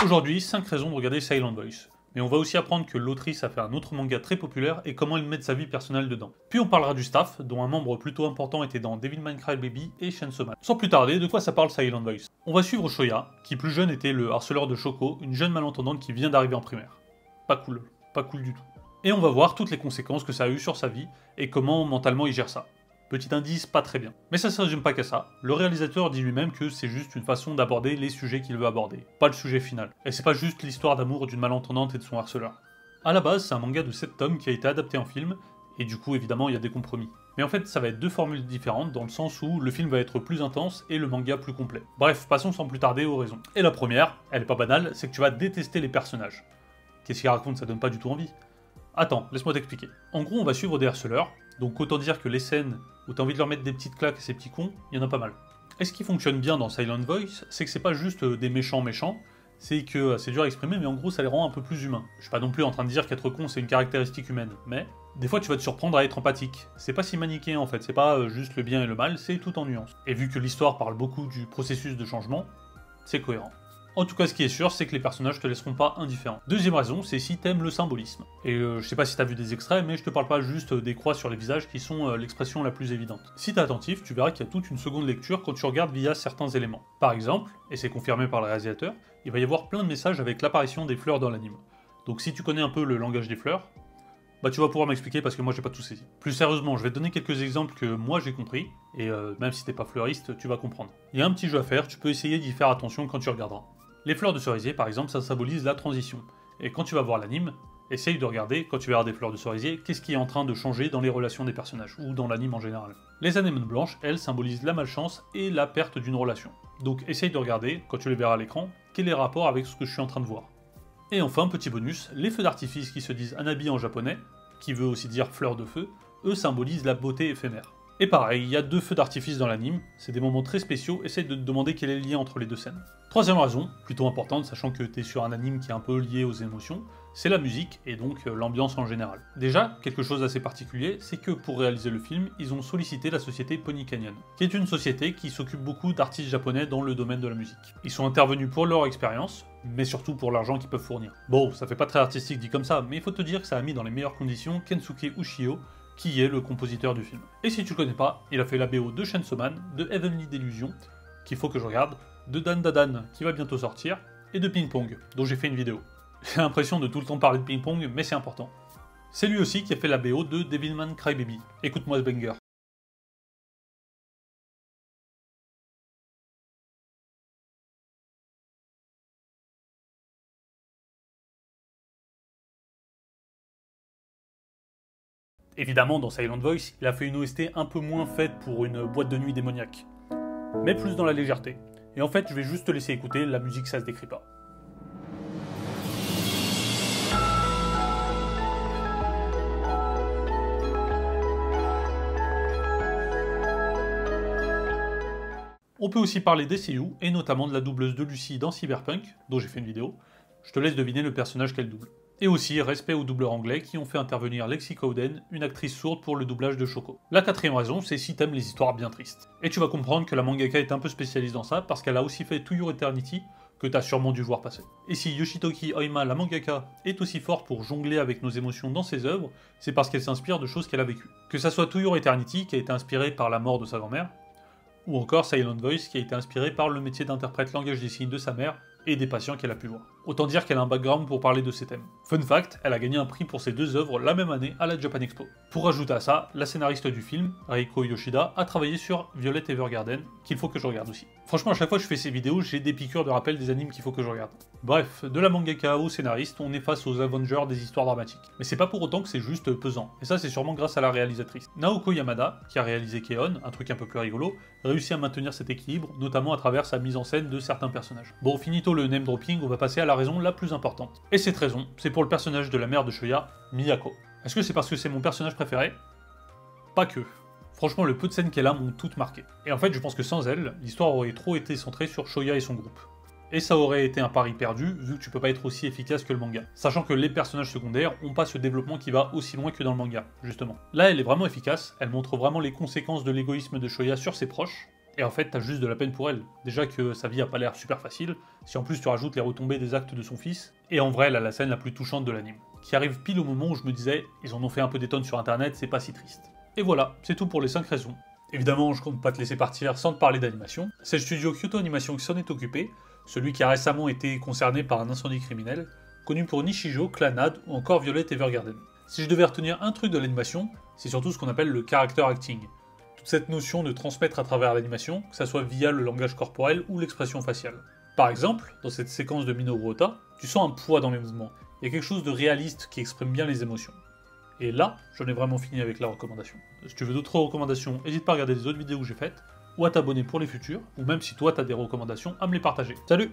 Aujourd'hui, 5 raisons de regarder Silent Voice. Mais on va aussi apprendre que l'autrice a fait un autre manga très populaire et comment elle met sa vie personnelle dedans. Puis on parlera du staff, dont un membre plutôt important était dans Devilman Crybaby et Chainsaw Man. Sans plus tarder, de quoi ça parle Silent Voice? On va suivre Shoya, qui plus jeune était le harceleur de Shoko, une jeune malentendante qui vient d'arriver en primaire. Pas cool du tout. Et on va voir toutes les conséquences que ça a eu sur sa vie et comment mentalement il gère ça. Petit indice, pas très bien. Mais ça se résume pas qu'à ça. Le réalisateur dit lui-même que c'est juste une façon d'aborder les sujets qu'il veut aborder, pas le sujet final. Et c'est pas juste l'histoire d'amour d'une malentendante et de son harceleur. A la base, c'est un manga de 7 tomes qui a été adapté en film, et du coup, évidemment, il y a des compromis. Mais en fait, ça va être deux formules différentes, dans le sens où le film va être plus intense et le manga plus complet. Bref, passons sans plus tarder aux raisons. Et la première, elle est pas banale, c'est que tu vas détester les personnages. Qu'est-ce qu'il raconte, ça donne pas du tout envie. Attends, laisse-moi t'expliquer. En gros, on va suivre des harceleurs, donc autant dire que les scènes où t'as envie de leur mettre des petites claques à ces petits cons, il y en a pas mal. Et ce qui fonctionne bien dans Silent Voice, c'est que c'est pas juste des méchants, c'est que c'est dur à exprimer, mais en gros ça les rend un peu plus humains. Je suis pas non plus en train de dire qu'être con c'est une caractéristique humaine, mais des fois tu vas te surprendre à être empathique. C'est pas si manichéen en fait, c'est pas juste le bien et le mal, c'est tout en nuances. Et vu que l'histoire parle beaucoup du processus de changement, c'est cohérent. En tout cas, ce qui est sûr, c'est que les personnages te laisseront pas indifférent. Deuxième raison, c'est si t'aimes le symbolisme. Et je sais pas si t'as vu des extraits, mais je te parle pas juste des croix sur les visages qui sont l'expression la plus évidente. Si t'es attentif, tu verras qu'il y a toute une seconde lecture quand tu regardes via certains éléments. Par exemple, et c'est confirmé par le réalisateur, il va y avoir plein de messages avec l'apparition des fleurs dans l'anime. Donc si tu connais un peu le langage des fleurs, bah tu vas pouvoir m'expliquer parce que moi j'ai pas tout saisi. Plus sérieusement, je vais te donner quelques exemples que moi j'ai compris, et même si t'es pas fleuriste, tu vas comprendre. Il y a un petit jeu à faire, tu peux essayer d'y faire attention quand tu regarderas. Les fleurs de cerisier, par exemple, ça symbolise la transition. Et quand tu vas voir l'anime, essaye de regarder, quand tu verras des fleurs de cerisier, qu'est-ce qui est en train de changer dans les relations des personnages, ou dans l'anime en général. Les anémones blanches, elles, symbolisent la malchance et la perte d'une relation. Donc essaye de regarder, quand tu les verras à l'écran, quel est le rapport avec ce que je suis en train de voir. Et enfin, petit bonus, les feux d'artifice qui se disent Hanabi en japonais, qui veut aussi dire fleurs de feu, eux symbolisent la beauté éphémère. Et pareil, il y a 2 feux d'artifice dans l'anime, c'est des moments très spéciaux, essaye de te demander quel est le lien entre les deux scènes. Troisième raison, plutôt importante, sachant que t'es sur un anime qui est un peu lié aux émotions, c'est la musique, et donc l'ambiance en général. Déjà, quelque chose d'assez particulier, c'est que pour réaliser le film, ils ont sollicité la société Pony Canyon, qui est une société qui s'occupe beaucoup d'artistes japonais dans le domaine de la musique. Ils sont intervenus pour leur expérience, mais surtout pour l'argent qu'ils peuvent fournir. Bon, ça fait pas très artistique dit comme ça, mais il faut te dire que ça a mis dans les meilleures conditions Kensuke Ushio, qui est le compositeur du film. Et si tu connais pas, il a fait la BO de Chainsaw Man, de Heavenly Delusion, qu'il faut que je regarde, de Dan Dadan, qui va bientôt sortir, et de Ping Pong, dont j'ai fait une vidéo. J'ai l'impression de tout le temps parler de Ping Pong, mais c'est important. C'est lui aussi qui a fait la BO de Devilman Crybaby. Écoute-moi ce banger. Évidemment, dans Silent Voice, il a fait une OST un peu moins faite pour une boîte de nuit démoniaque, mais plus dans la légèreté. Et en fait, je vais juste te laisser écouter, la musique ça se décrit pas. On peut aussi parler des seiyuu, et notamment de la doubleuse de Lucy dans Cyberpunk, dont j'ai fait une vidéo. Je te laisse deviner le personnage qu'elle double. Et aussi respect aux doubleurs anglais qui ont fait intervenir Lexi Cowden, une actrice sourde pour le doublage de Shoko. La quatrième raison, c'est si t'aimes les histoires bien tristes. Et tu vas comprendre que la mangaka est un peu spécialiste dans ça, parce qu'elle a aussi fait To Your Eternity, que t'as sûrement dû voir passer. Et si Yoshitoki Oima, la mangaka, est aussi forte pour jongler avec nos émotions dans ses œuvres, c'est parce qu'elle s'inspire de choses qu'elle a vécues. Que ça soit To Your Eternity, qui a été inspiré par la mort de sa grand-mère, ou encore Silent Voice, qui a été inspiré par le métier d'interprète langage des signes de sa mère, et des patients qu'elle a pu voir. Autant dire qu'elle a un background pour parler de ces thèmes. Fun fact, elle a gagné un prix pour ses 2 œuvres la même année à la Japan Expo. Pour ajouter à ça, la scénariste du film, Reiko Yoshida, a travaillé sur Violet Evergarden, qu'il faut que je regarde aussi. Franchement, à chaque fois que je fais ces vidéos, j'ai des piqûres de rappel des animes qu'il faut que je regarde. Bref, de la mangaka au scénariste, on est face aux Avengers des histoires dramatiques. Mais c'est pas pour autant que c'est juste pesant, et ça c'est sûrement grâce à la réalisatrice. Naoko Yamada, qui a réalisé Keon, un truc un peu plus rigolo, réussit à maintenir cet équilibre, notamment à travers sa mise en scène de certains personnages. Bon, finito le name dropping, on va passer à la raison la plus importante. Et cette raison, c'est pour le personnage de la mère de Shoya, Miyako. Est-ce que c'est parce que c'est mon personnage préféré? Pas que. Franchement, le peu de scènes qu'elle a m'ont toutes marqué. Et en fait, je pense que sans elle, l'histoire aurait trop été centrée sur Shoya et son groupe. Et ça aurait été un pari perdu, vu que tu peux pas être aussi efficace que le manga. Sachant que les personnages secondaires ont pas ce développement qui va aussi loin que dans le manga, justement. Là, elle est vraiment efficace, elle montre vraiment les conséquences de l'égoïsme de Shoya sur ses proches, Et en fait, t'as juste de la peine pour elle. Déjà que sa vie a pas l'air super facile, si en plus tu rajoutes les retombées des actes de son fils, et en vrai, elle a la scène la plus touchante de l'anime, qui arrive pile au moment où je me disais, ils en ont fait un peu des tonnes sur internet, c'est pas si triste. Et voilà, c'est tout pour les 5 raisons. Évidemment, je compte pas te laisser partir sans te parler d'animation. C'est le studio Kyoto Animation qui s'en est occupé, celui qui a récemment été concerné par un incendie criminel, connu pour Nishijo, Clannad ou encore Violet Evergarden. Si je devais retenir un truc de l'animation, c'est surtout ce qu'on appelle le character acting. Toute cette notion de transmettre à travers l'animation, que ça soit via le langage corporel ou l'expression faciale. Par exemple, dans cette séquence de Minoru Ota, tu sens un poids dans les mouvements, il y a quelque chose de réaliste qui exprime bien les émotions. Et là, j'en ai vraiment fini avec la recommandation. Si tu veux d'autres recommandations, n'hésite pas à regarder les autres vidéos que j'ai faites, ou à t'abonner pour les futures, ou même si toi t'as des recommandations, à me les partager. Salut!